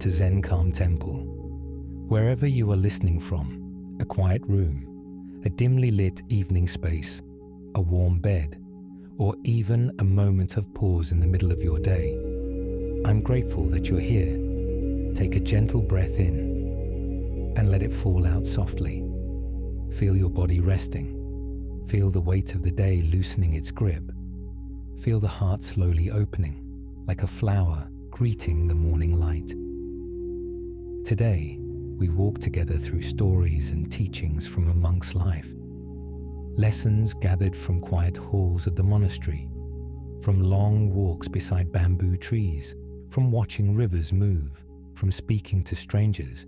to Zen Calm Temple. Wherever you are listening from, a quiet room, a dimly lit evening space, a warm bed, or even a moment of pause in the middle of your day, I'm grateful that you're here. Take a gentle breath in and let it fall out softly. Feel your body resting. Feel the weight of the day loosening its grip. Feel the heart slowly opening, like a flower greeting the morning light. Today, we walk together through stories and teachings from a monk's life. Lessons gathered from quiet halls of the monastery, from long walks beside bamboo trees, from watching rivers move, from speaking to strangers,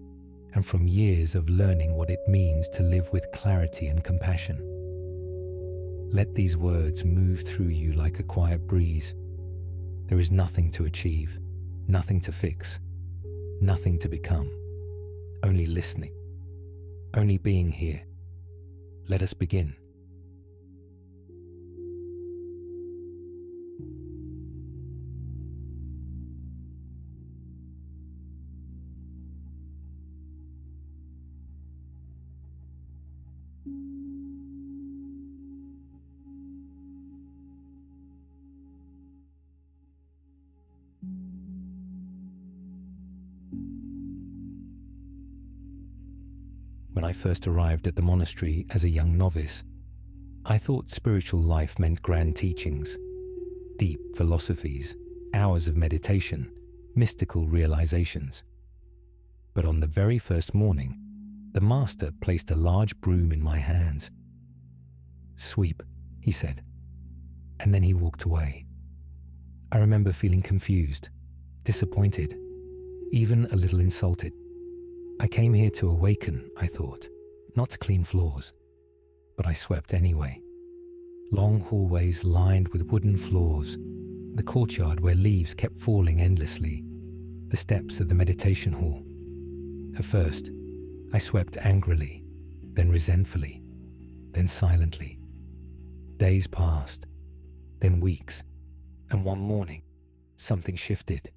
and from years of learning what it means to live with clarity and compassion. Let these words move through you like a quiet breeze. There is nothing to achieve, nothing to fix, nothing to become, only listening, only being here. Let us begin. When I first arrived at the monastery as a young novice, I thought spiritual life meant grand teachings, deep philosophies, hours of meditation, mystical realizations. But on the very first morning, the master placed a large broom in my hands. "Sweep," he said, and then he walked away. I remember feeling confused, disappointed, even a little insulted. I came here to awaken, I thought, not to clean floors, but I swept anyway. Long hallways lined with wooden floors, the courtyard where leaves kept falling endlessly, the steps of the meditation hall. At first, I swept angrily, then resentfully, then silently. Days passed, then weeks, and one morning, something shifted.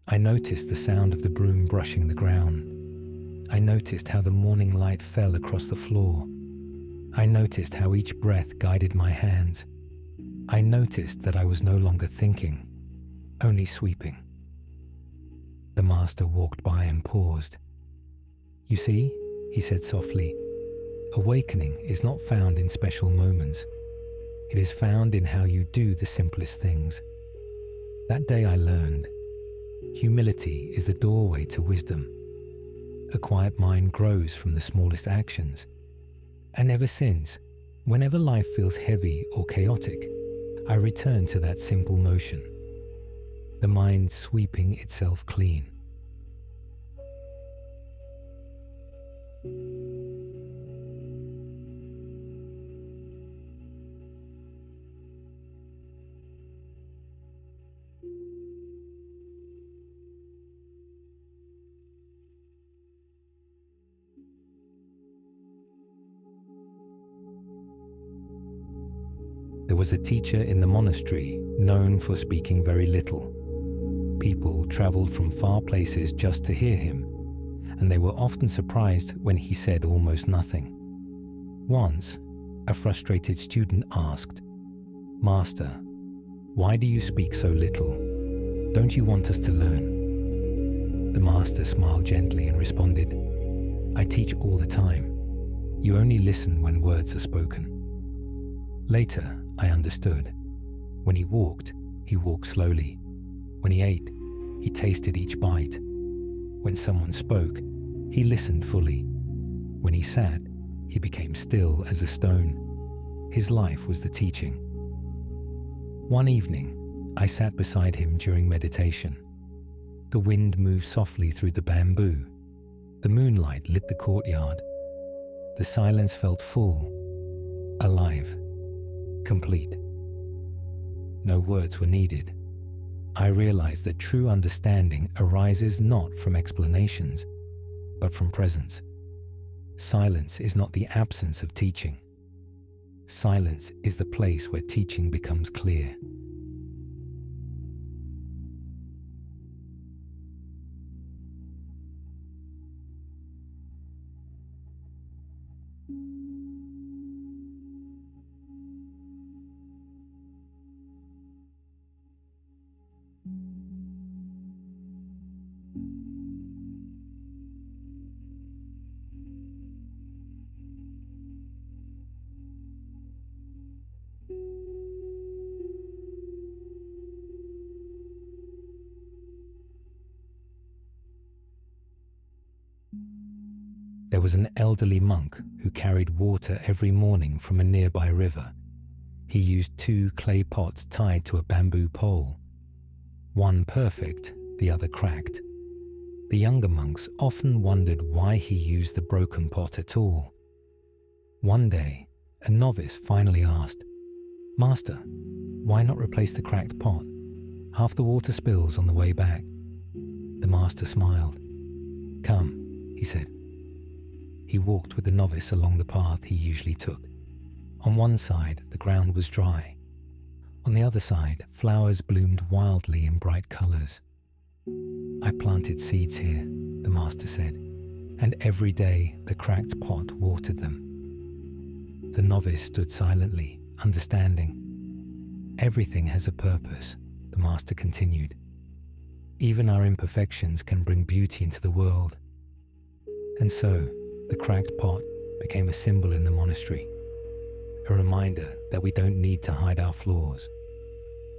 I noticed the sound of the broom brushing the ground. I noticed how the morning light fell across the floor. I noticed how each breath guided my hands. I noticed that I was no longer thinking, only sweeping. The master walked by and paused. "You see," he said softly, "awakening is not found in special moments. It is found in how you do the simplest things." That day I learned, humility is the doorway to wisdom. A quiet mind grows from the smallest actions. And ever since, whenever life feels heavy or chaotic, I return to that simple motion, the mind sweeping itself clean. There was a teacher in the monastery known for speaking very little. People traveled from far places just to hear him, and they were often surprised when he said almost nothing. Once, a frustrated student asked, "Master, why do you speak so little? Don't you want us to learn?" The master smiled gently and responded, "I teach all the time. You only listen when words are spoken." Later, I understood. When he walked slowly. When he ate, he tasted each bite. When someone spoke, he listened fully. When he sat, he became still as a stone. His life was the teaching. One evening, I sat beside him during meditation. The wind moved softly through the bamboo. The moonlight lit the courtyard. The silence felt full, alive, complete. No words were needed. I realized that true understanding arises not from explanations, but from presence. Silence is not the absence of teaching. Silence is the place where teaching becomes clear. There was an elderly monk who carried water every morning from a nearby river. He used 2 clay pots tied to a bamboo pole. One perfect, the other cracked. The younger monks often wondered why he used the broken pot at all. One day, a novice finally asked, "Master, why not replace the cracked pot? Half the water spills on the way back." The master smiled. "Come," he said. He walked with the novice along the path he usually took. On one side, the ground was dry. On the other side, flowers bloomed wildly in bright colors. "I planted seeds here," the master said, "and every day the cracked pot watered them." The novice stood silently, understanding. "Everything has a purpose," the master continued. "Even our imperfections can bring beauty into the world." And so, the cracked pot became a symbol in the monastery, a reminder that we don't need to hide our flaws.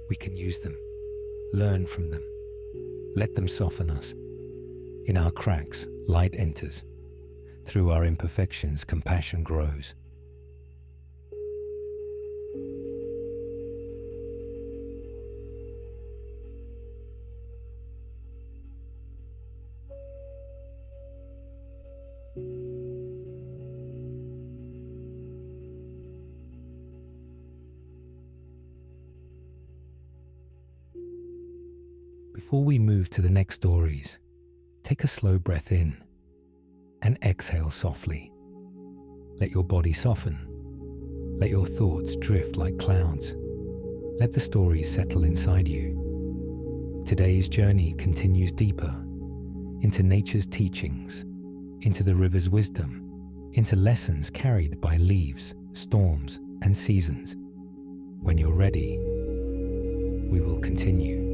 We can use them, learn from them, let them soften us. In our cracks, light enters. Through our imperfections, compassion grows. Before we move to the next stories, take a slow breath in and exhale softly. Let your body soften. Let your thoughts drift like clouds. Let the stories settle inside you. Today's journey continues deeper into nature's teachings, into the river's wisdom, into lessons carried by leaves, storms, and seasons. When you're ready, we will continue.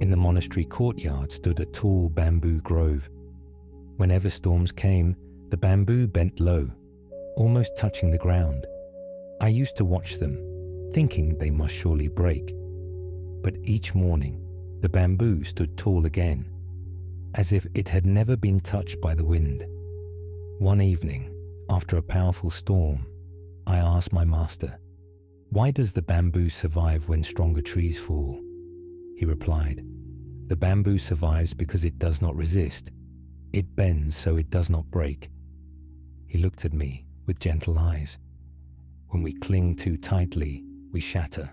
In the monastery courtyard stood a tall bamboo grove. Whenever storms came, the bamboo bent low, almost touching the ground. I used to watch them, thinking they must surely break. But each morning, the bamboo stood tall again, as if it had never been touched by the wind. One evening, after a powerful storm, I asked my master, "Why does the bamboo survive when stronger trees fall?" He replied, "The bamboo survives because it does not resist. It bends so it does not break." He looked at me with gentle eyes. When we cling too tightly, we shatter.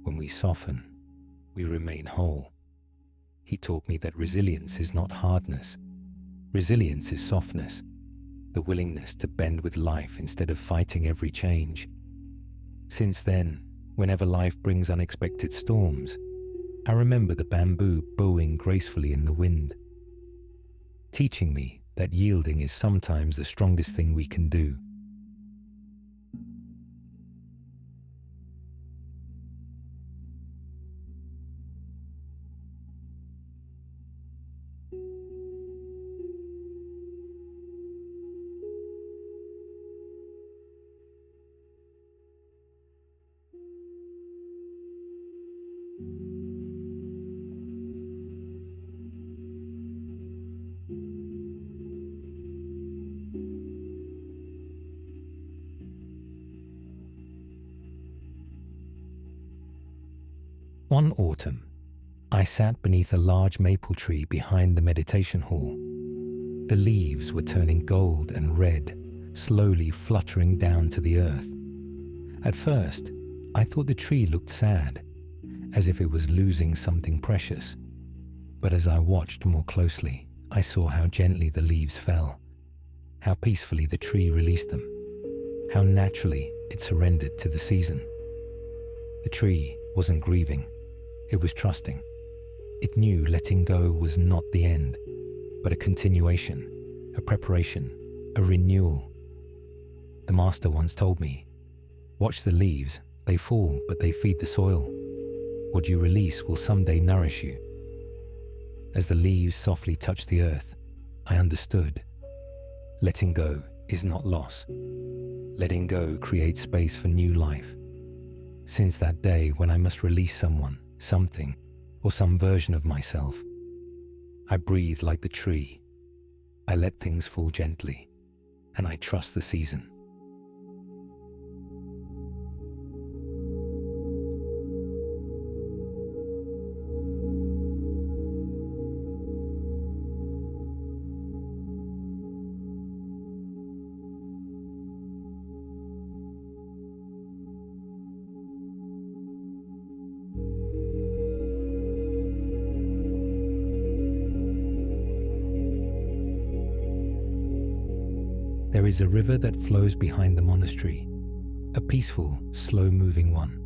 When we soften, we remain whole. He taught me that resilience is not hardness. Resilience is softness, the willingness to bend with life instead of fighting every change. Since then, whenever life brings unexpected storms, I remember the bamboo bowing gracefully in the wind, teaching me that yielding is sometimes the strongest thing we can do. One autumn, I sat beneath a large maple tree behind the meditation hall. The leaves were turning gold and red, slowly fluttering down to the earth. At first, I thought the tree looked sad, as if it was losing something precious. But as I watched more closely, I saw how gently the leaves fell, how peacefully the tree released them, how naturally it surrendered to the season. The tree wasn't grieving, it was trusting. It knew letting go was not the end, but a continuation, a preparation, a renewal. The master once told me, "Watch the leaves, they fall, but they feed the soil. What you release will someday nourish you." As the leaves softly touched the earth, I understood. Letting go is not loss. Letting go creates space for new life. Since that day when I must release someone, something, or some version of myself, I breathe like the tree. I let things fall gently, and I trust the season. There is a river that flows behind the monastery, a peaceful, slow-moving one.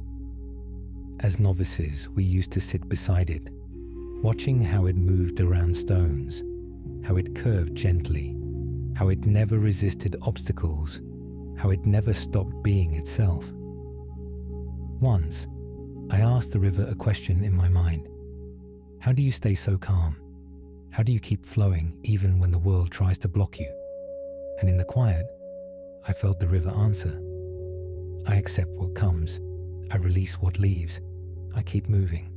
As novices, we used to sit beside it, watching how it moved around stones, how it curved gently, how it never resisted obstacles, how it never stopped being itself. Once, I asked the river a question in my mind. How do you stay so calm? How do you keep flowing even when the world tries to block you? And in the quiet, I felt the river answer. I accept what comes. I release what leaves. I keep moving.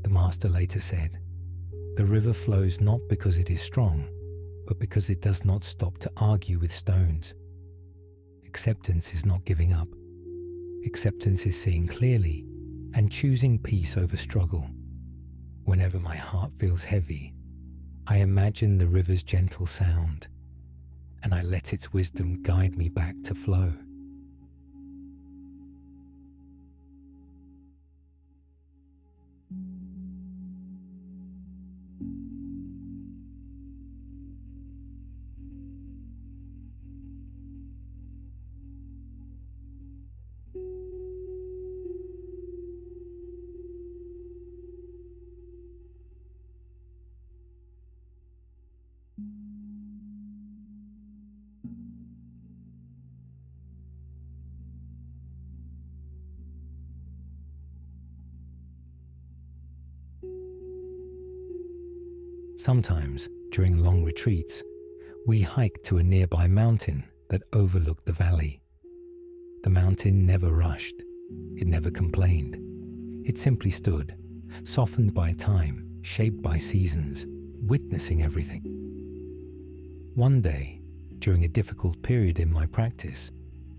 The master later said, "The river flows not because it is strong, but because it does not stop to argue with stones." Acceptance is not giving up. Acceptance is seeing clearly and choosing peace over struggle. Whenever my heart feels heavy, I imagine the river's gentle sound, and I let its wisdom guide me back to flow. Sometimes, during long retreats, we hiked to a nearby mountain that overlooked the valley. The mountain never rushed. It never complained. It simply stood, softened by time, shaped by seasons, witnessing everything. One day, during a difficult period in my practice,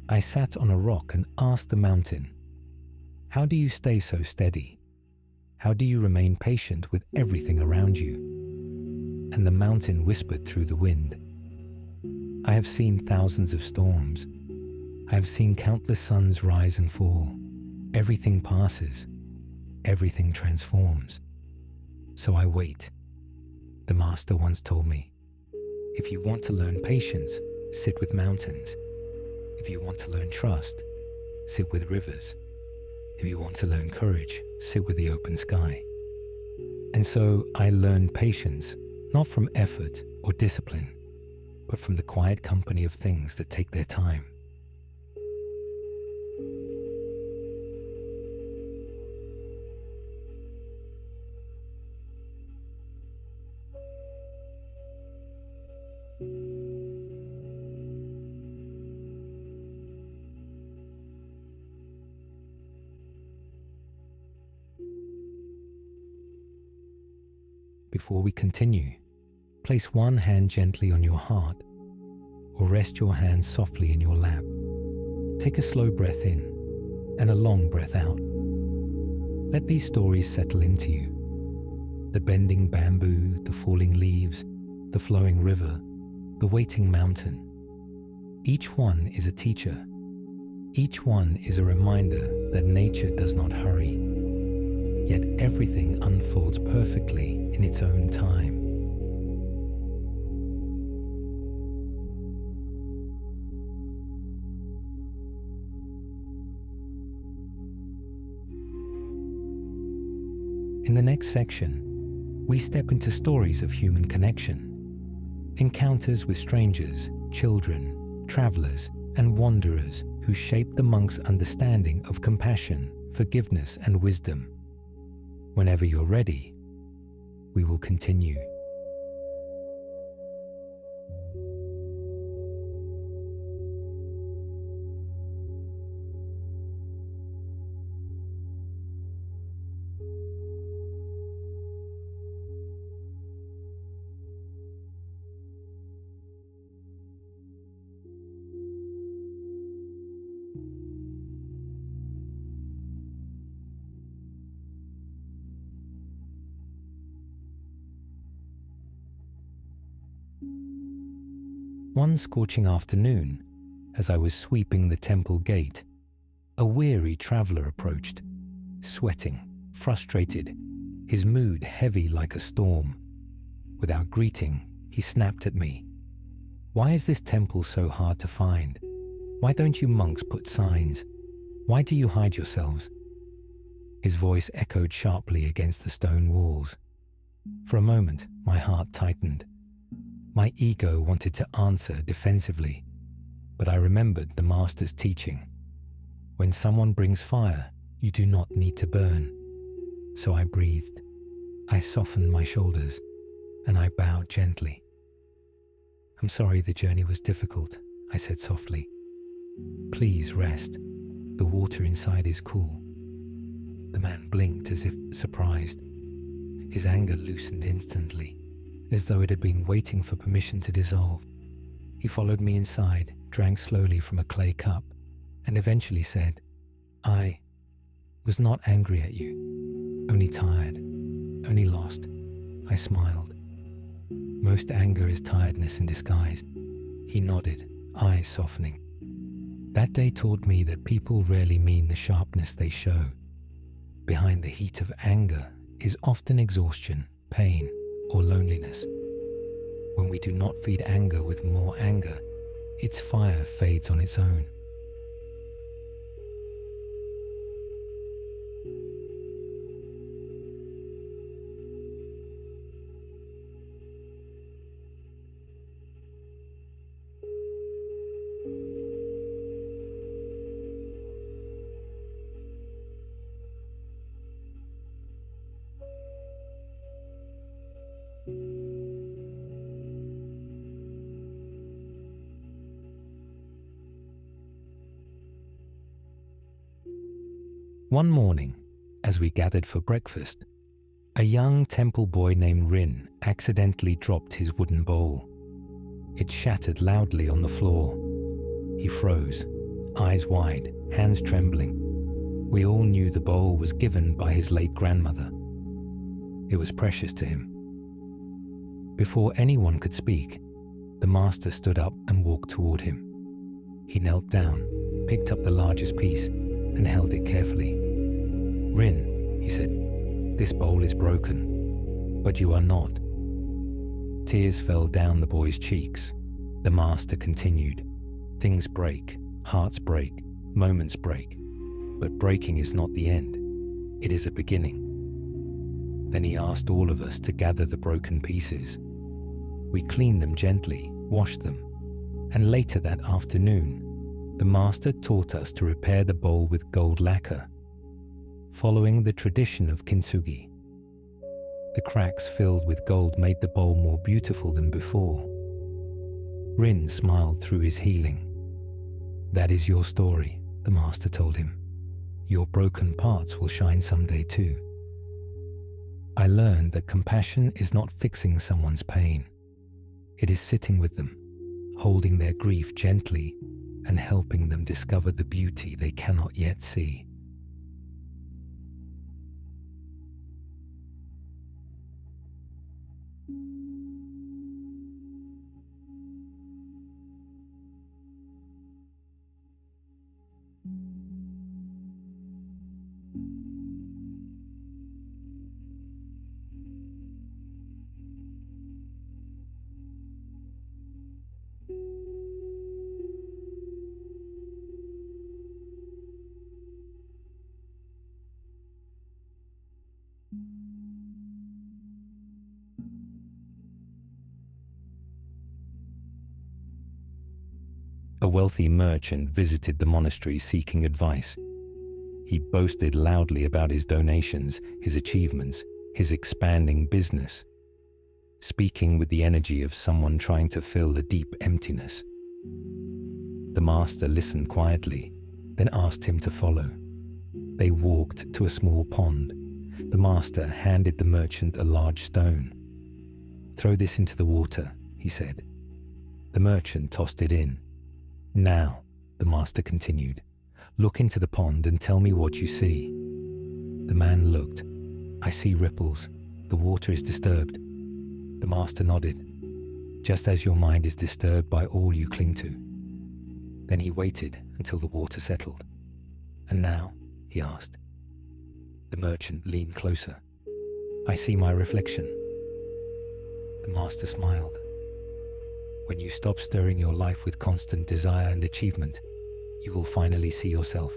I sat on a rock and asked the mountain, "How do you stay so steady? How do you remain patient with everything around you?" And the mountain whispered through the wind, "I have seen thousands of storms. I have seen countless suns rise and fall. Everything passes. Everything transforms. So I wait." The master once told me, "If you want to learn patience, sit with mountains. If you want to learn trust, sit with rivers. If you want to learn courage, sit with the open sky." And so I learned patience, not from effort or discipline, but from the quiet company of things that take their time. Before we continue, place one hand gently on your heart, or rest your hand softly in your lap. Take a slow breath in and a long breath out. Let these stories settle into you. The bending bamboo, the falling leaves, the flowing river, the waiting mountain. Each one is a teacher. Each one is a reminder that nature does not hurry, yet everything unfolds perfectly in its own time. In the next section, we step into stories of human connection, encounters with strangers, children, travelers, and wanderers who shape the monk's understanding of compassion, forgiveness, and wisdom. Whenever you're ready, we will continue. One scorching afternoon, as I was sweeping the temple gate, a weary traveller approached, sweating, frustrated, his mood heavy like a storm. Without greeting, he snapped at me. "Why is this temple so hard to find? Why don't you monks put signs? Why do you hide yourselves?" His voice echoed sharply against the stone walls. For a moment, my heart tightened. My ego wanted to answer defensively, but I remembered the Master's teaching. When someone brings fire, you do not need to burn. So I breathed. I softened my shoulders, and I bowed gently. "I'm sorry the journey was difficult," I said softly. "Please rest. The water inside is cool." The man blinked as if surprised. His anger loosened instantly, as though it had been waiting for permission to dissolve. He followed me inside, drank slowly from a clay cup, and eventually said, "I was not angry at you, only tired, only lost." I smiled. "Most anger is tiredness in disguise." He nodded, eyes softening. That day taught me that people rarely mean the sharpness they show. Behind the heat of anger is often exhaustion, pain, or loneliness. When we do not feed anger with more anger, its fire fades on its own. One morning, as we gathered for breakfast, a young temple boy named Rin accidentally dropped his wooden bowl. It shattered loudly on the floor. He froze, eyes wide, hands trembling. We all knew the bowl was given by his late grandmother. It was precious to him. Before anyone could speak, the Master stood up and walked toward him. He knelt down, picked up the largest piece, and held it carefully. "Rin," he said, "this bowl is broken, but you are not." Tears fell down the boy's cheeks. The Master continued, "Things break, hearts break, moments break, but breaking is not the end. It is a beginning." Then he asked all of us to gather the broken pieces. We cleaned them gently, washed them, and later that afternoon, the Master taught us to repair the bowl with gold lacquer, following the tradition of kintsugi. The cracks filled with gold made the bowl more beautiful than before. Rin smiled through his healing. "That is your story," the Master told him. "Your broken parts will shine someday too." I learned that compassion is not fixing someone's pain. It is sitting with them, holding their grief gently and helping them discover the beauty they cannot yet see. A wealthy merchant visited the monastery seeking advice. He boasted loudly about his donations, his achievements, his expanding business, speaking with the energy of someone trying to fill a deep emptiness. The master listened quietly, then asked him to follow. They walked to a small pond. The master handed the merchant a large stone. "Throw this into the water," he said. The merchant tossed it in. "Now," the master continued, "look into the pond and tell me what you see." The man looked. "I see ripples. The water is disturbed." The master nodded. "Just as your mind is disturbed by all you cling to." Then he waited until the water settled. "And now?" he asked. The merchant leaned closer. "I see my reflection." The master smiled. "When you stop stirring your life with constant desire and achievement, you will finally see yourself."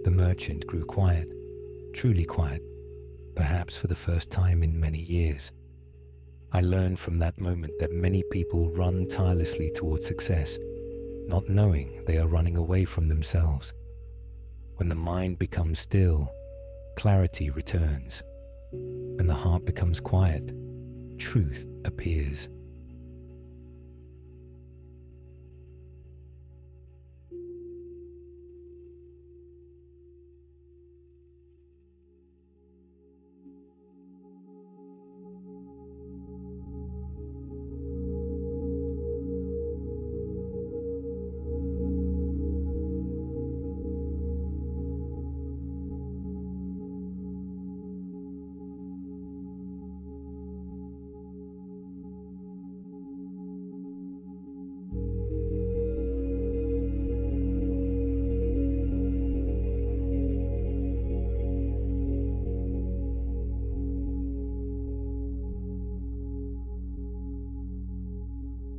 The merchant grew quiet, truly quiet, perhaps for the first time in many years. I learned from that moment that many people run tirelessly towards success, not knowing they are running away from themselves. When the mind becomes still, clarity returns. When the heart becomes quiet, truth appears.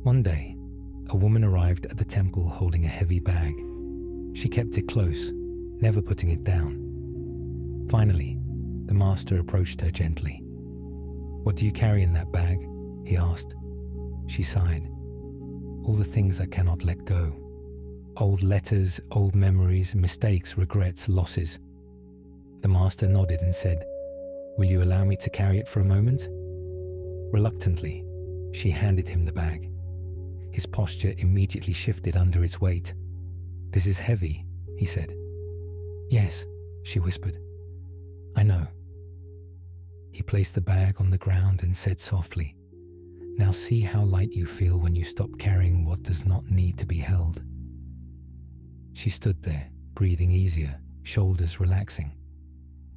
One day, a woman arrived at the temple holding a heavy bag. She kept it close, never putting it down. Finally, the master approached her gently. "What do you carry in that bag?" he asked. She sighed. "All the things I cannot let go. Old letters, old memories, mistakes, regrets, losses." The master nodded and said, "Will you allow me to carry it for a moment?" Reluctantly, she handed him the bag. His posture immediately shifted under its weight. "This is heavy," he said. "Yes," she whispered. "I know." He placed the bag on the ground and said softly, "Now see how light you feel when you stop carrying what does not need to be held." She stood there, breathing easier, shoulders relaxing.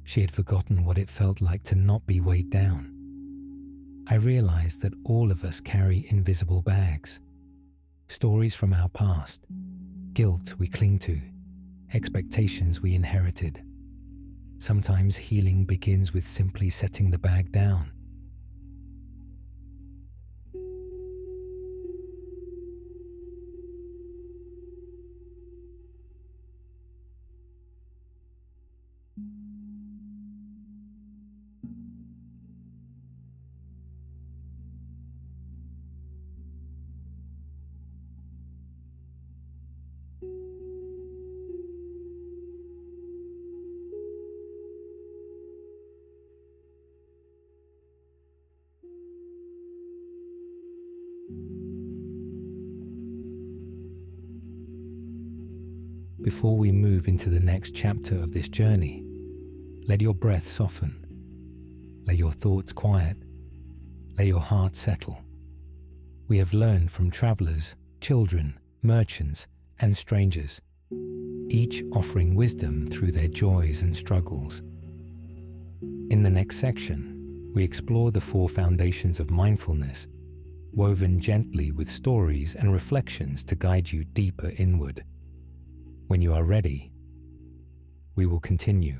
She had forgotten what it felt like to not be weighed down. I realized that all of us carry invisible bags. Stories from our past, guilt we cling to, expectations we inherited. Sometimes healing begins with simply setting the bag down. Before we move into the next chapter of this journey, let your breath soften. Let your thoughts quiet. Let your heart settle. We have learned from travelers, children, merchants, and strangers, each offering wisdom through their joys and struggles. In the next section, we explore the 4 foundations of mindfulness, woven gently with stories and reflections to guide you deeper inward. When you are ready, we will continue.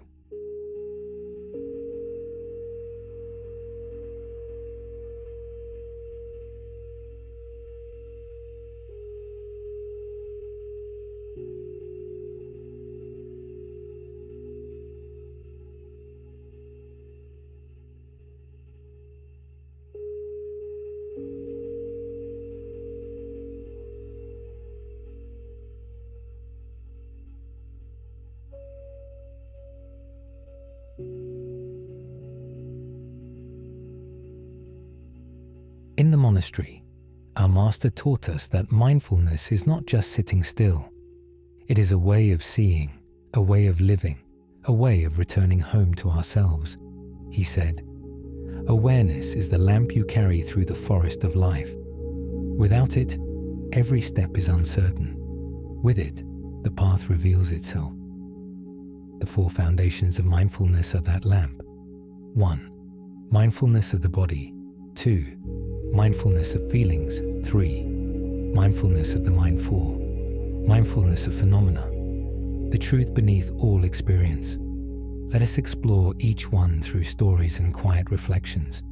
In the monastery, our master taught us that mindfulness is not just sitting still. It is a way of seeing, a way of living, a way of returning home to ourselves. He said, "Awareness is the lamp you carry through the forest of life. Without it, every step is uncertain. With it, the path reveals itself." The 4 foundations of mindfulness are that lamp. 1. Mindfulness of the body. 2. Mindfulness of feelings. 3. Mindfulness of the mind. 4. Mindfulness of phenomena, the truth beneath all experience. Let us explore each one through stories and quiet reflections.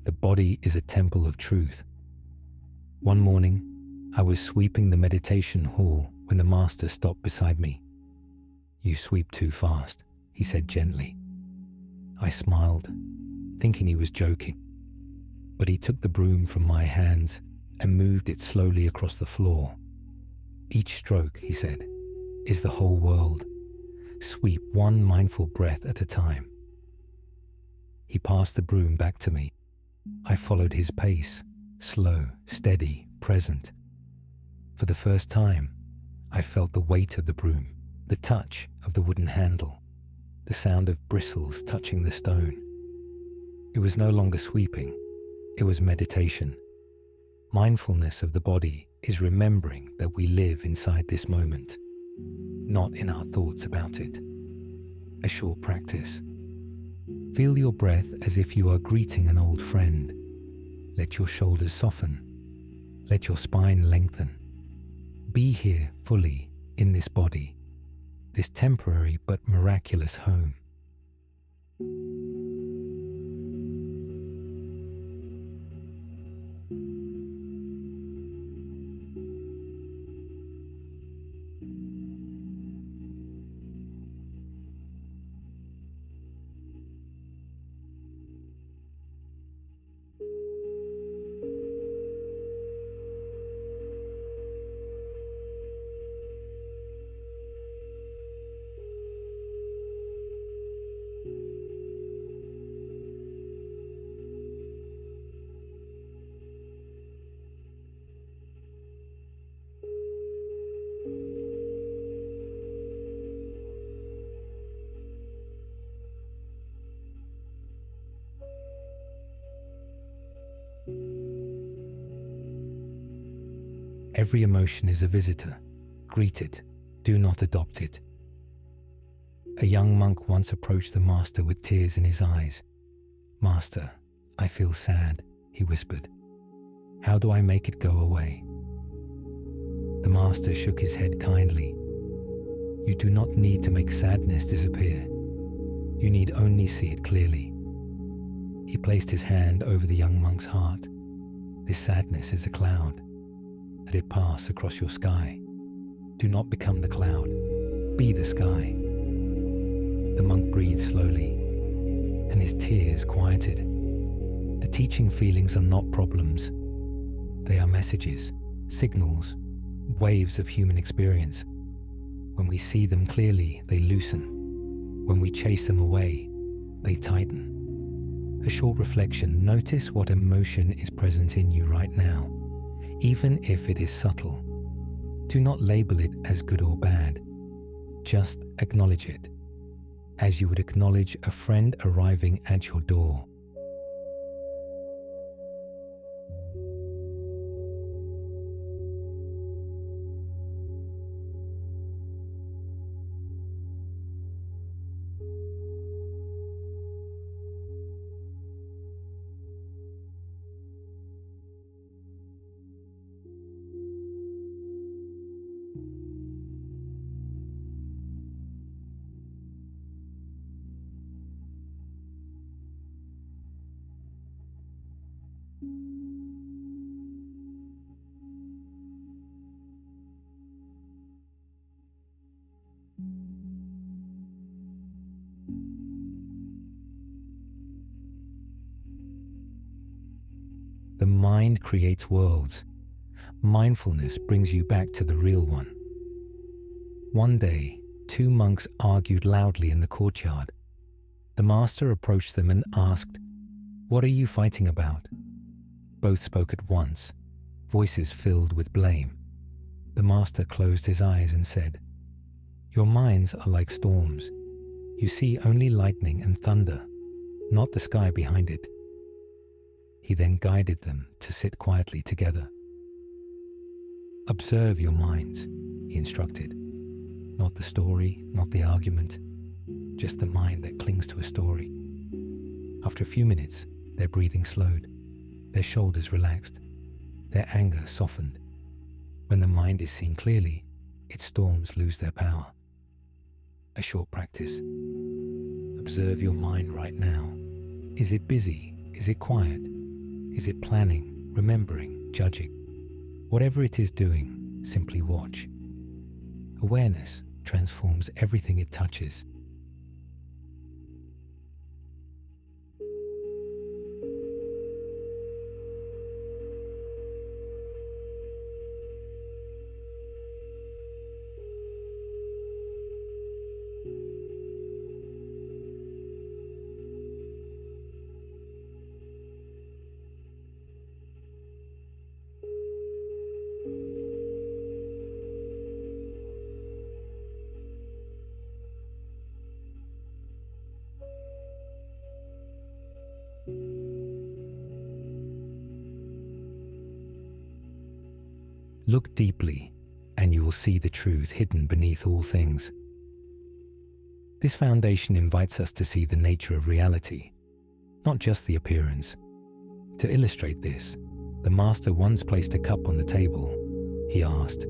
The body is a temple of truth. One morning, I was sweeping the meditation hall when the master stopped beside me. "You sweep too fast," he said gently. I smiled, thinking he was joking, but he took the broom from my hands and moved it slowly across the floor. "Each stroke," he said, "is the whole world. Sweep one mindful breath at a time." He passed the broom back to me. I followed his pace, slow, steady, present. For the first time, I felt the weight of the broom, the touch of the wooden handle, the sound of bristles touching the stone. It was no longer sweeping, it was meditation. Mindfulness of the body is remembering that we live inside this moment, not in our thoughts about it. A short practice. Feel your breath as if you are greeting an old friend. Let your shoulders soften. Let your spine lengthen. Be here fully in this body, this temporary but miraculous home. Every emotion is a visitor. Greet it. Do not adopt it. A young monk once approached the master with tears in his eyes. "Master, I feel sad," he whispered. "How do I make it go away?" The master shook his head kindly. "You do not need to make sadness disappear. You need only see it clearly." He placed his hand over the young monk's heart. "This sadness is a cloud. Let it pass across your sky. Do not become the cloud. Be the sky." The monk breathed slowly, and his tears quieted. The teaching feelings are not problems. They are messages, signals, waves of human experience. When we see them clearly, they loosen. When we chase them away, they tighten. A short reflection. Notice what emotion is present in you right now, even if it is subtle. Do not label it as good or bad. Just acknowledge it, as you would acknowledge a friend arriving at your door. mind creates worlds. Mindfulness brings you back to the real one. One day, two monks argued loudly in the courtyard. The master approached them and asked, "What are you fighting about?" Both spoke at once, voices filled with blame. The master closed his eyes and said, "Your minds are like storms. You see only lightning and thunder, not the sky behind it." He then guided them to sit quietly together. "Observe your minds," he instructed. "Not the story, not the argument, just the mind that clings to a story." After a few minutes, their breathing slowed, their shoulders relaxed, their anger softened. When the mind is seen clearly, its storms lose their power. A short practice. Observe your mind right now. Is it busy? Is it quiet? Is it planning, remembering, judging? Whatever it is doing, simply watch. Awareness transforms everything it touches. Look deeply, and you will see the truth hidden beneath all things. This foundation invites us to see the nature of reality, not just the appearance. To illustrate this, the master once placed a cup on the table. He asked,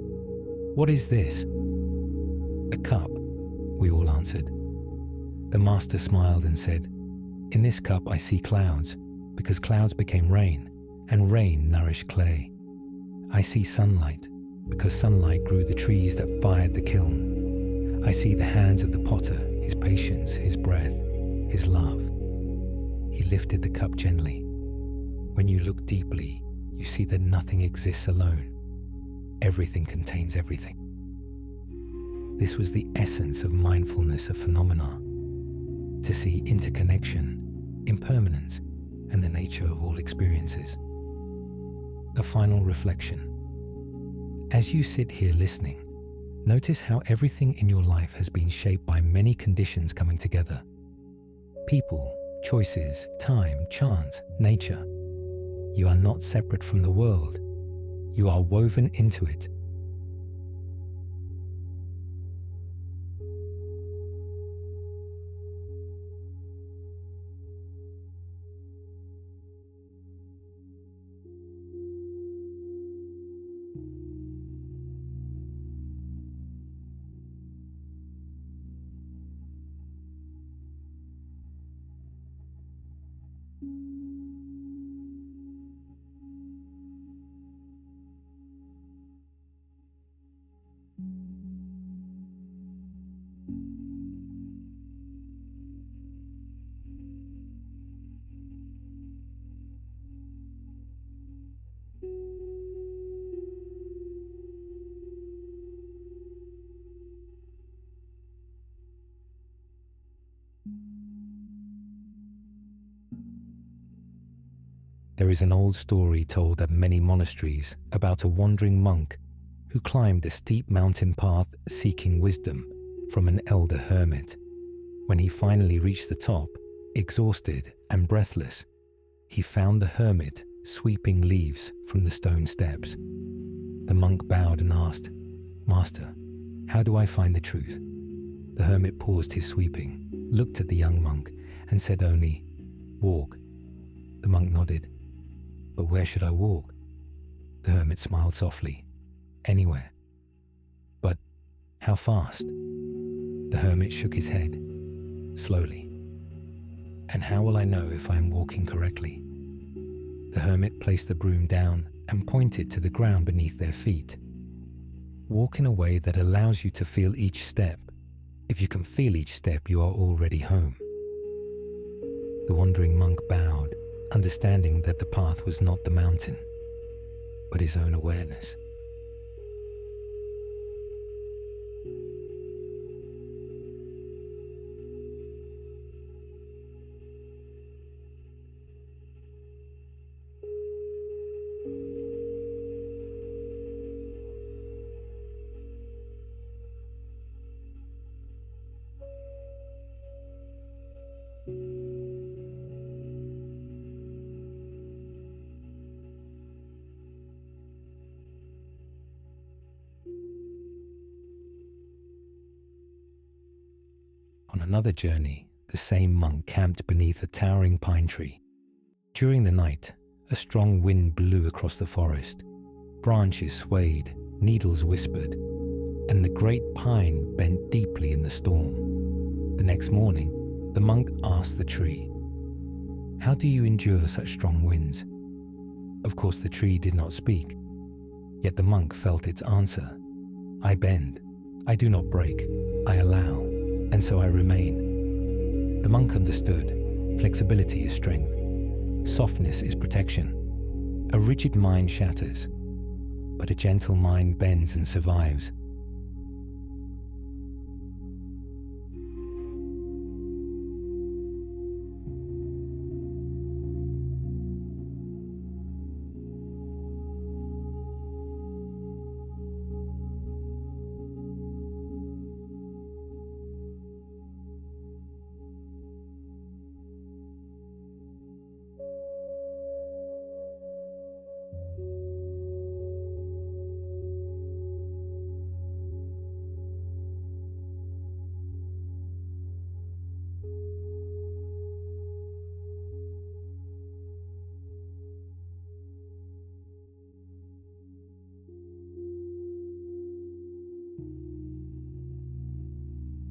"What is this?" "A cup," we all answered. The master smiled and said, "In this cup I see clouds, because clouds became rain, and rain nourished clay. I see sunlight, because sunlight grew the trees that fired the kiln. I see the hands of the potter, his patience, his breath, his love." He lifted the cup gently. When you look deeply, you see that nothing exists alone. Everything contains everything. This was the essence of mindfulness of phenomena, to see interconnection, impermanence, and the nature of all experiences. A final reflection. As you sit here listening, notice how everything in your life has been shaped by many conditions coming together. People, choices, time, chance, nature. You are not separate from the world. You are woven into it. There is an old story told at many monasteries about a wandering monk who climbed a steep mountain path seeking wisdom from an elder hermit. When he finally reached the top, exhausted and breathless, he found the hermit sweeping leaves from the stone steps. The monk bowed and asked, "Master, how do I find the truth?" The hermit paused his sweeping, looked at the young monk, and said only, "Walk." The monk nodded. "But where should I walk?" The hermit smiled softly. "Anywhere." "But how fast?" The hermit shook his head. "Slowly." "And how will I know if I am walking correctly?" The hermit placed the broom down and pointed to the ground beneath their feet. "Walk in a way that allows you to feel each step. If you can feel each step, you are already home." The wandering monk bowed, understanding that the path was not the mountain, but his own awareness. On another journey, the same monk camped beneath a towering pine tree. During the night, a strong wind blew across the forest. Branches swayed, needles whispered, and the great pine bent deeply in the storm. The next morning, the monk asked the tree, "How do you endure such strong winds?" Of course, the tree did not speak, yet the monk felt its answer. "I bend, I do not break, I allow, and so I remain." The monk understood. Flexibility is strength. Softness is protection. A rigid mind shatters, but a gentle mind bends and survives.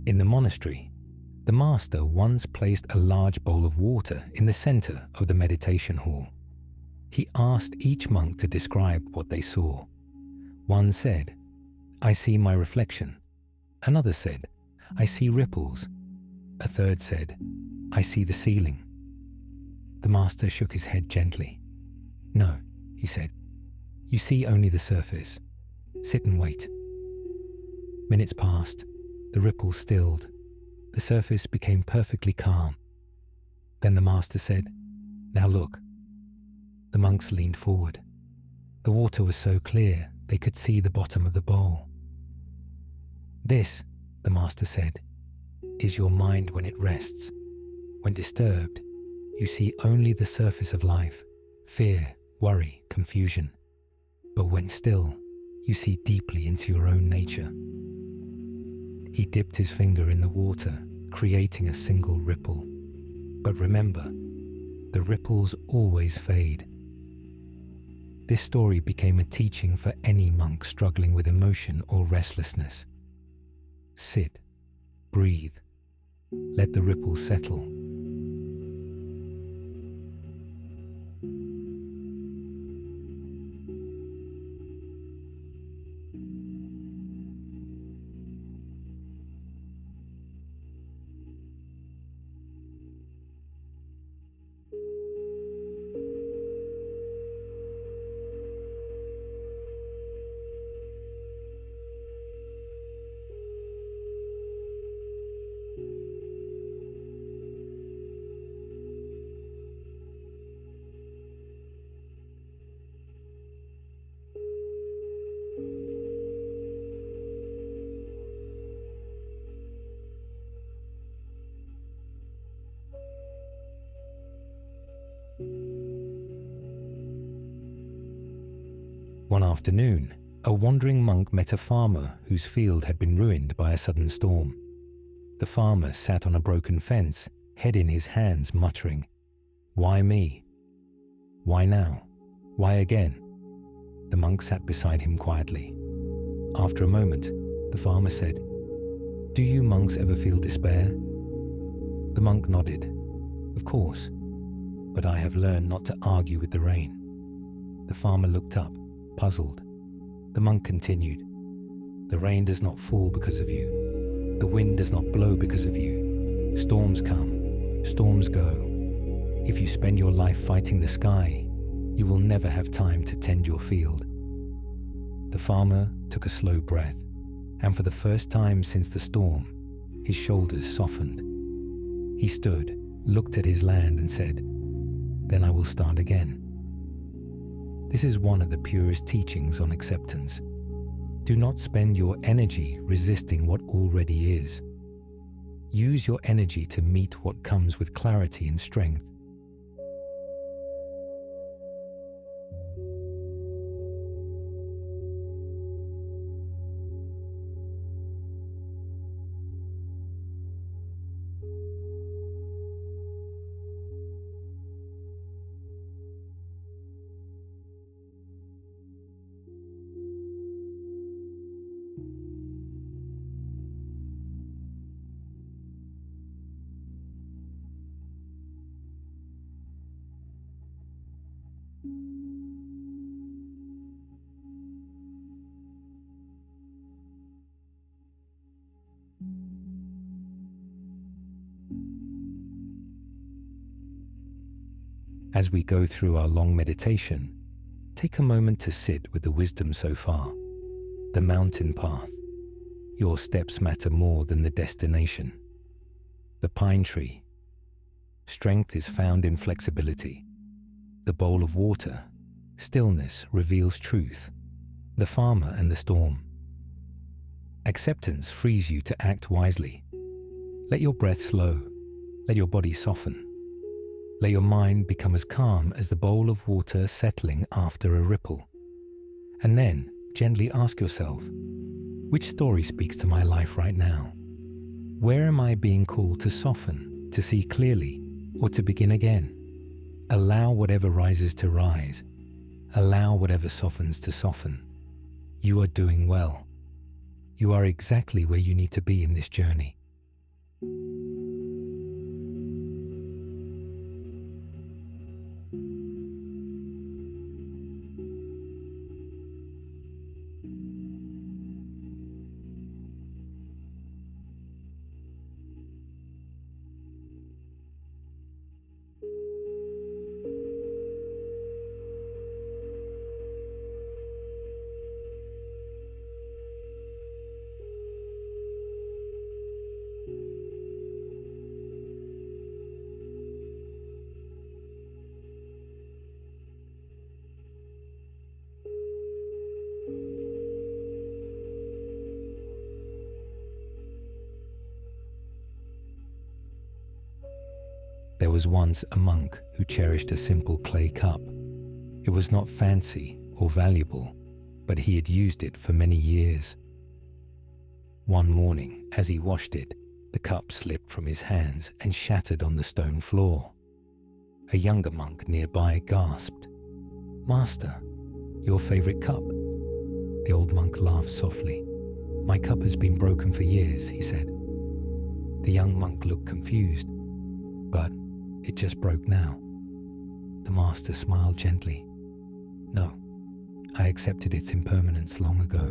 In the monastery, the master once placed a large bowl of water in the center of the meditation hall. He asked each monk to describe what they saw. One said, "I see my reflection." Another said, "I see ripples." A third said, "I see the ceiling." The master shook his head gently. "No," he said, "you see only the surface. Sit and wait." Minutes passed. The ripples stilled. The surface became perfectly calm. Then the master said, "Now look." The monks leaned forward. The water was so clear they could see the bottom of the bowl. "This," the master said, "is your mind when it rests. When disturbed, you see only the surface of life, fear, worry, confusion. But when still, you see deeply into your own nature." He dipped his finger in the water, creating a single ripple. But remember, the ripples always fade. This story became a teaching for any monk struggling with emotion or restlessness. Sit, breathe, let the ripples settle. One afternoon, a wandering monk met a farmer whose field had been ruined by a sudden storm. The farmer sat on a broken fence, head in his hands, muttering, "Why me? Why now? Why again?" The monk sat beside him quietly. After a moment, the farmer said, "Do you monks ever feel despair?" The monk nodded. "Of course, but I have learned not to argue with the rain." The farmer looked up, puzzled. The monk continued, "The rain does not fall because of you. The wind does not blow because of you. Storms come, storms go. If you spend your life fighting the sky, You will never have time to tend your field. The farmer took a slow breath, and for the first time since the storm, his shoulders softened. He stood, looked at his land and said, "Then I will start again." This is one of the purest teachings on acceptance. Do not spend your energy resisting what already is. Use your energy to meet what comes with clarity and strength. As we go through our long meditation, take a moment to sit with the wisdom so far, the mountain path. Your steps matter more than the destination. The pine tree. Strength is found in flexibility. The bowl of water. Stillness reveals truth. The farmer and the storm. Acceptance frees you to act wisely. Let your breath slow. Let your body soften. Let your mind become as calm as the bowl of water settling after a ripple. And then gently ask yourself, which story speaks to my life right now? Where am I being called to soften, to see clearly, or to begin again? Allow whatever rises to rise. Allow whatever softens to soften. You are doing well. You are exactly where you need to be in this journey. There was once a monk who cherished a simple clay cup. It was not fancy or valuable, but he had used it for many years. One morning, as he washed it, the cup slipped from his hands and shattered on the stone floor. A younger monk nearby gasped, "Master, your favorite cup?" The old monk laughed softly. "My cup has been broken for years," he said. The young monk looked confused, "But it just broke now." The master smiled gently. "No, I accepted its impermanence long ago.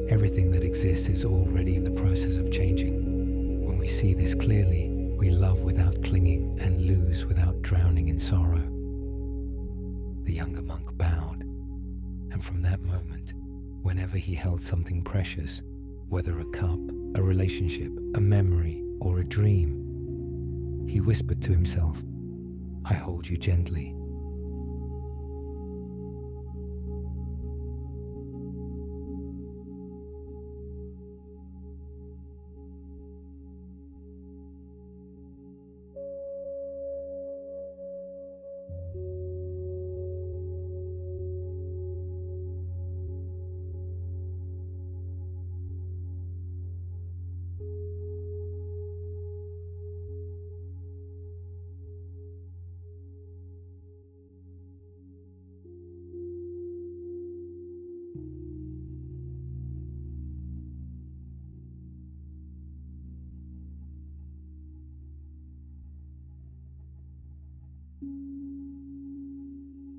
Everything that exists is already in the process of changing. When we see this clearly, we love without clinging and lose without drowning in sorrow." The younger monk bowed, and from that moment, whenever he held something precious, whether a cup, a relationship, a memory, or a dream, he whispered to himself, "I hold you gently."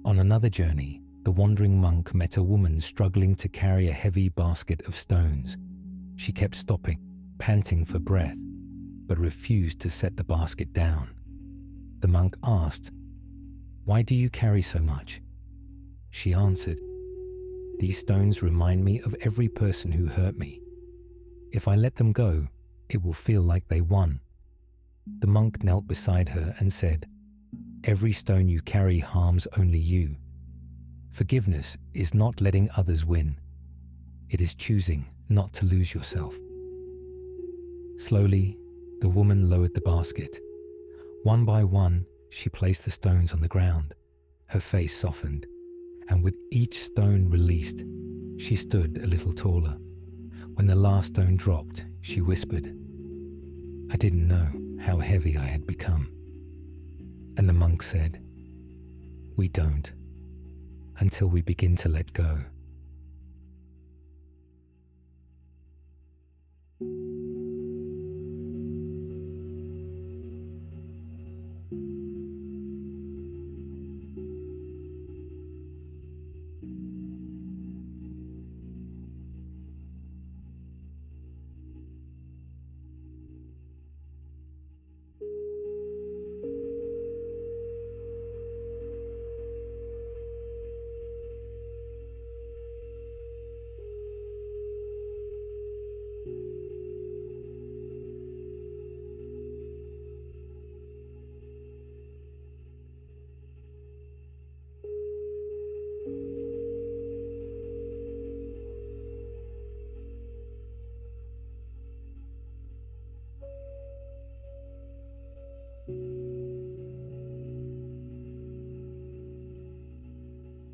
On another journey, the wandering monk met a woman struggling to carry a heavy basket of stones. She kept stopping, panting for breath, but refused to set the basket down. The monk asked, "Why do you carry so much? She answered, "These stones remind me of every person who hurt me. If I let them go, it will feel like they won." The monk knelt beside her and said, "Every stone you carry harms only you. Forgiveness is not letting others win. It is choosing not to lose yourself." Slowly, the woman lowered the basket. One by one, she placed the stones on the ground. Her face softened, and with each stone released, she stood a little taller. When the last stone dropped, she whispered, "I didn't know how heavy I had become." And the monk said, "We don't, until we begin to let go."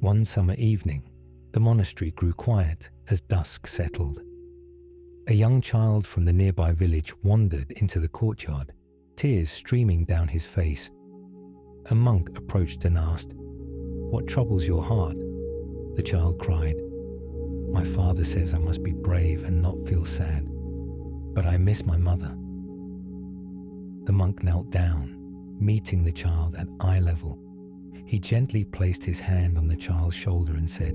One summer evening, the monastery grew quiet as dusk settled. A young child from the nearby village wandered into the courtyard, tears streaming down his face. A monk approached and asked, "What troubles your heart?" The child cried, "My father says I must be brave and not feel sad, but I miss my mother." The monk knelt down, meeting the child at eye level. He gently placed his hand on the child's shoulder and said,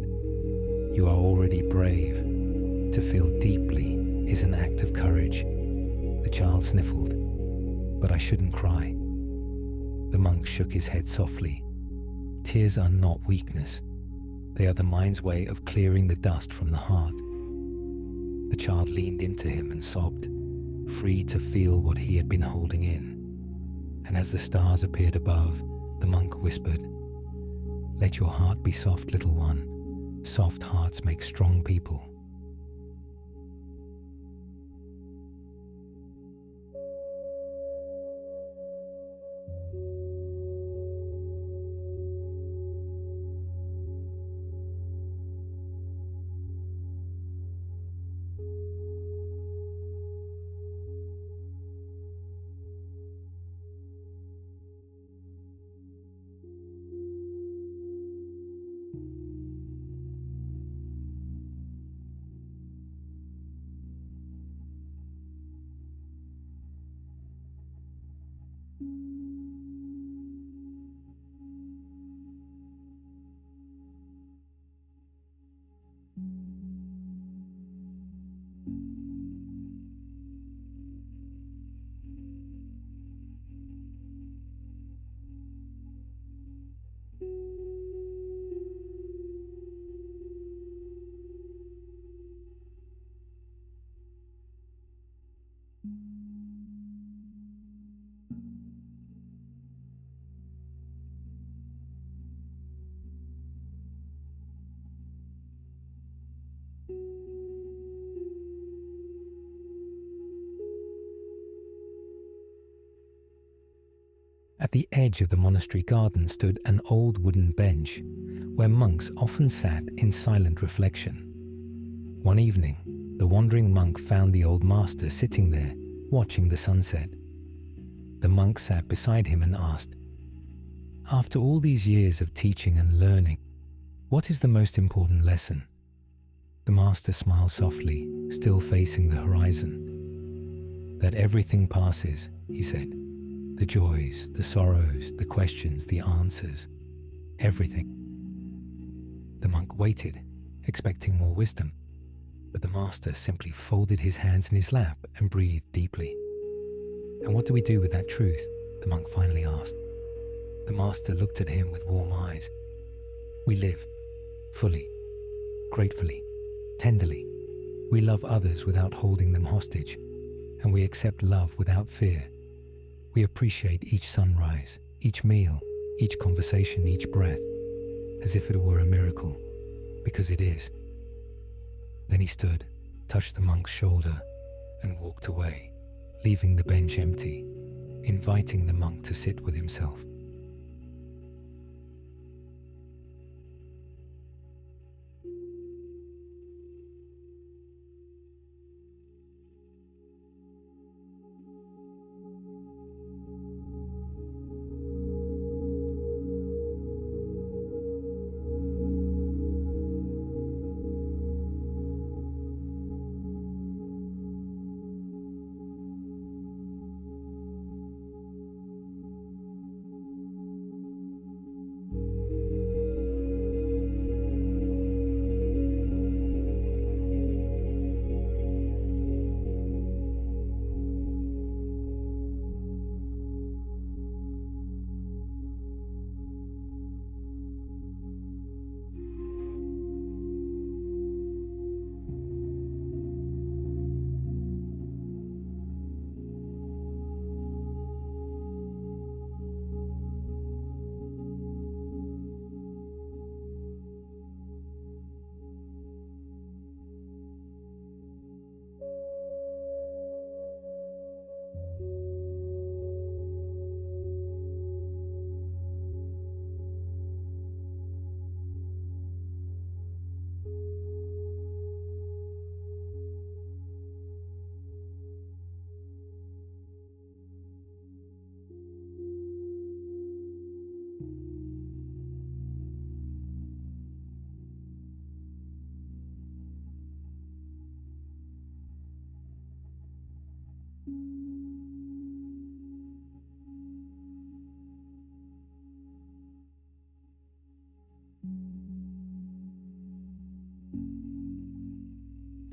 "You are already brave. To feel deeply is an act of courage." The child sniffled, "But I shouldn't cry." The monk shook his head softly. Tears are not weakness. They are the mind's way of clearing the dust from the heart. The child leaned into him and sobbed, free to feel what he had been holding in. And as the stars appeared above, the monk whispered, "Let your heart be soft, little one. Soft hearts make strong people." At the edge of the monastery garden stood an old wooden bench where monks often sat in silent reflection. One evening, the wandering monk found the old master sitting there, watching the sunset. The monk sat beside him and asked, "After all these years of teaching and learning, what is the most important lesson?" The master smiled softly, still facing the horizon. "That everything passes," he said. "The joys, the sorrows, the questions, the answers, everything." The monk waited, expecting more wisdom, but the master simply folded his hands in his lap and breathed deeply. "And what do we do with that truth?" the monk finally asked. The master looked at him with warm eyes. "We live. fully, gratefully, tenderly. We love others without holding them hostage, and we accept love without fear. We appreciate each sunrise, each meal, each conversation, each breath, as if it were a miracle, because it is. Then he stood, touched the monk's shoulder, and walked away, leaving the bench empty, inviting the monk to sit with himself.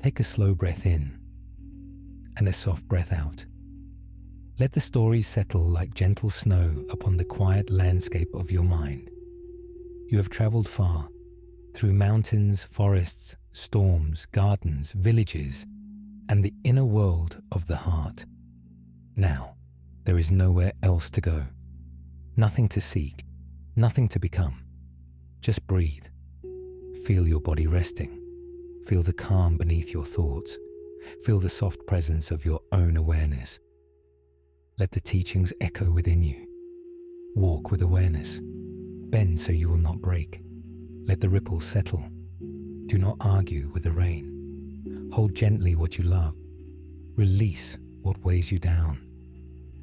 Take a slow breath in and a soft breath out. Let the stories settle like gentle snow upon the quiet landscape of your mind. You have traveled far, through mountains, forests, storms, gardens, villages, and the inner world of the heart. Now, there is nowhere else to go, nothing to seek, nothing to become. Just breathe. Feel your body resting. Feel the calm beneath your thoughts. Feel the soft presence of your own awareness. Let the teachings echo within you. Walk with awareness. Bend so you will not break. Let the ripples settle. Do not argue with the rain. Hold gently what you love. Release what weighs you down.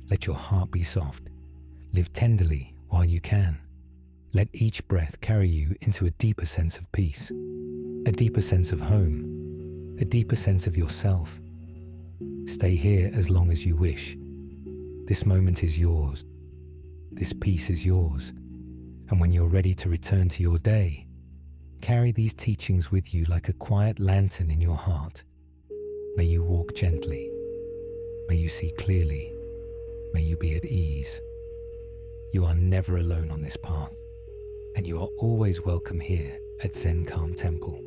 Let your heart be soft. Live tenderly while you can. Let each breath carry you into a deeper sense of peace, a deeper sense of home, a deeper sense of yourself. Stay here as long as you wish. This moment is yours. This peace is yours. And when you're ready to return to your day, carry these teachings with you like a quiet lantern in your heart. May you walk gently. May you see clearly. May you be at ease. You are never alone on this path, and you are always welcome here at Zen Calm Temple.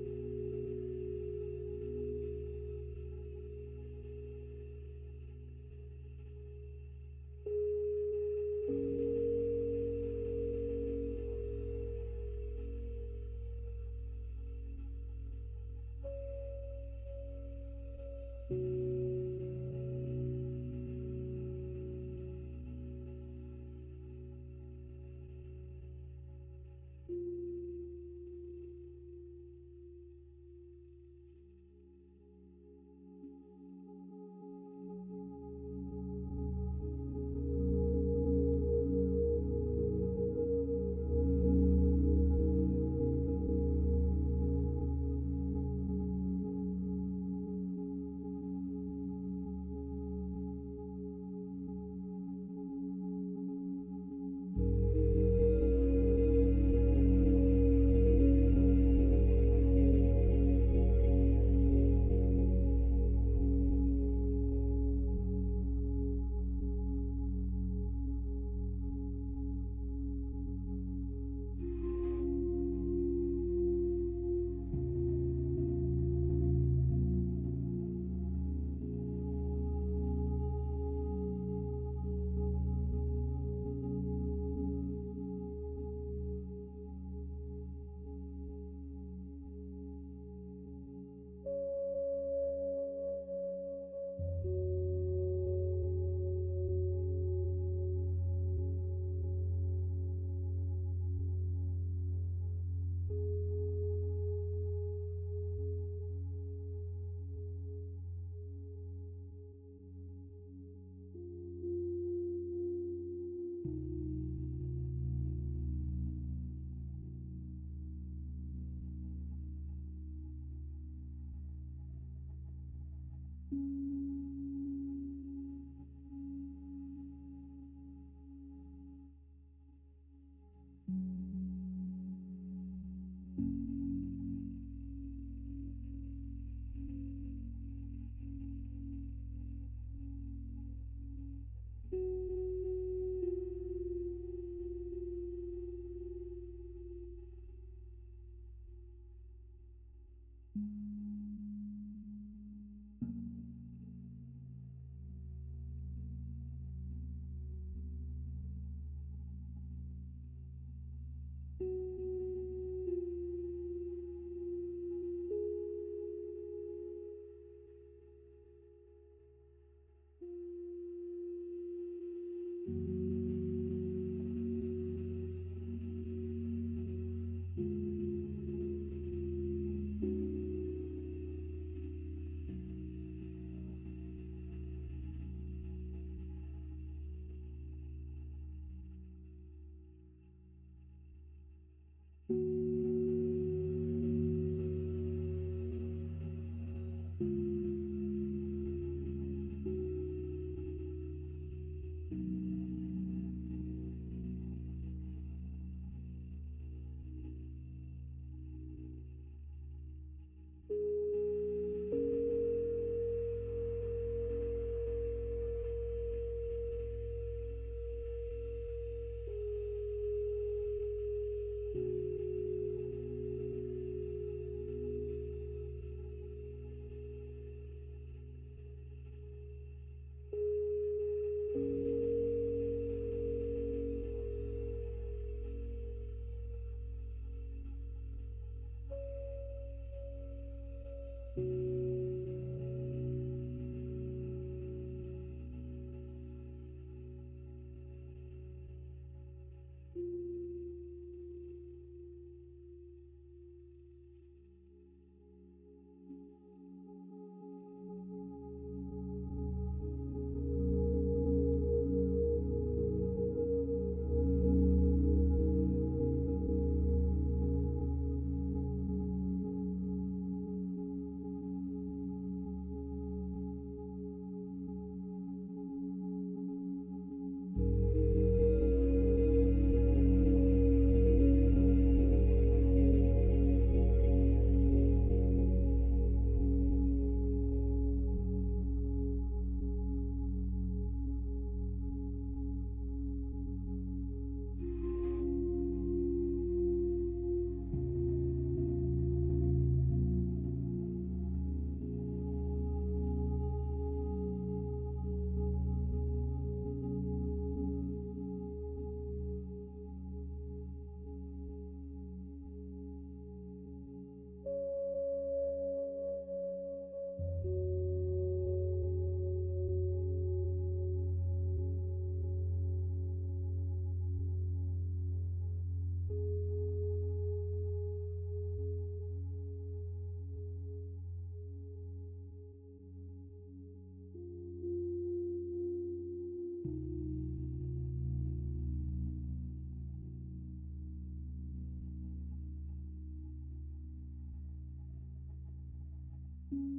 Mm-hmm.